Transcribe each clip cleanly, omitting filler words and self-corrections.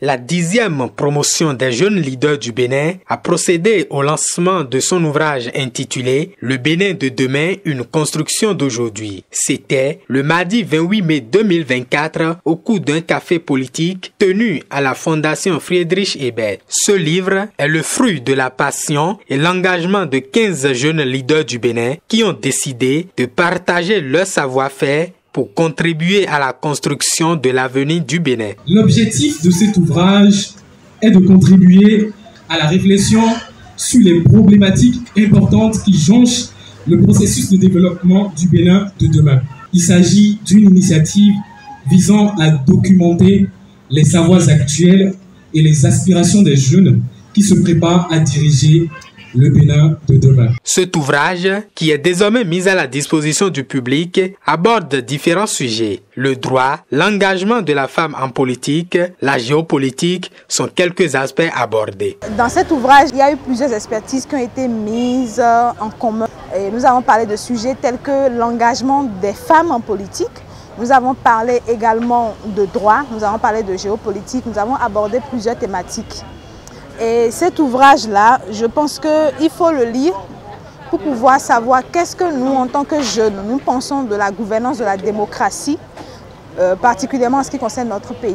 La 10e promotion des jeunes leaders du Bénin a procédé au lancement de son ouvrage intitulé « Le Bénin de demain, une construction d'aujourd'hui ». C'était le mardi 28 mai 2024 au cours d'un café politique tenu à la Fondation Friedrich Ebert. Ce livre est le fruit de la passion et l'engagement de 15 jeunes leaders du Bénin qui ont décidé de partager leur savoir-faire pour contribuer à la construction de l'avenir du Bénin. L'objectif de cet ouvrage est de contribuer à la réflexion sur les problématiques importantes qui jonchent le processus de développement du Bénin de demain. Il s'agit d'une initiative visant à documenter les savoirs actuels et les aspirations des jeunes qui se préparent à diriger le Bénin de demain. Cet ouvrage, qui est désormais mis à la disposition du public, aborde différents sujets. Le droit, l'engagement de la femme en politique, la géopolitique sont quelques aspects abordés. Dans cet ouvrage, il y a eu plusieurs expertises qui ont été mises en commun. Et nous avons parlé de sujets tels que l'engagement des femmes en politique. Nous avons parlé également de droit, nous avons parlé de géopolitique, nous avons abordé plusieurs thématiques. Et cet ouvrage-là, je pense qu'il faut le lire pour pouvoir savoir qu'est-ce que nous, en tant que jeunes, nous pensons de la gouvernance de la démocratie, particulièrement en ce qui concerne notre pays.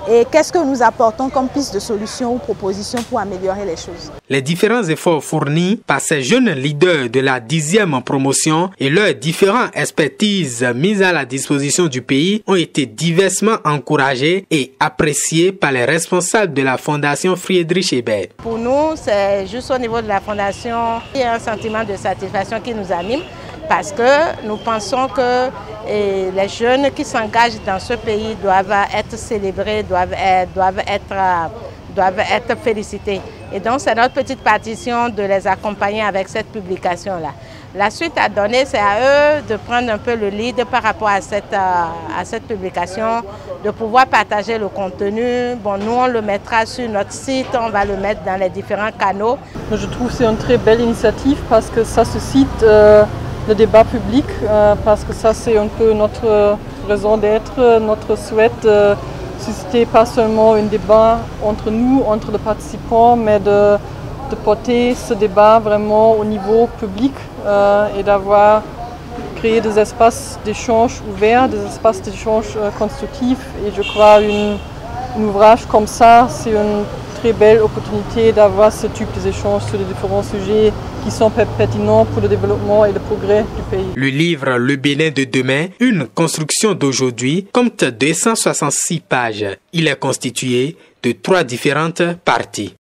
Et qu'est-ce que nous apportons comme piste de solution ou proposition pour améliorer les choses. Les différents efforts fournis par ces jeunes leaders de la 10e promotion et leurs différentes expertises mises à la disposition du pays ont été diversement encouragés et appréciés par les responsables de la Fondation Friedrich Ebert. Pour nous, c'est juste au niveau de la Fondation, il y a un sentiment de satisfaction qui nous anime parce que nous pensons que les jeunes qui s'engagent dans ce pays doivent être célébrés, doivent être félicités. Et donc, c'est notre petite partition de les accompagner avec cette publication-là. La suite à donner, c'est à eux de prendre un peu le lead par rapport à cette publication, de pouvoir partager le contenu. Bon, nous, on le mettra sur notre site, on va le mettre dans les différents canaux. Je trouve que c'est une très belle initiative parce que ça suscite le débat public, parce que ça, c'est un peu notre raison d'être, notre souhait. Susciter pas seulement un débat entre nous, entre les participants, mais de porter ce débat vraiment au niveau public et d'avoir créé des espaces d'échange ouverts, des espaces d'échange constructifs. Et je crois un ouvrage comme ça, c'est une très belle opportunité d'avoir ce type d'échanges sur les différents sujets qui sont pertinents pour le développement et le progrès du pays. Le livre « Le Bénin de demain, une construction d'aujourd'hui » compte 266 pages. Il est constitué de 3 différentes parties.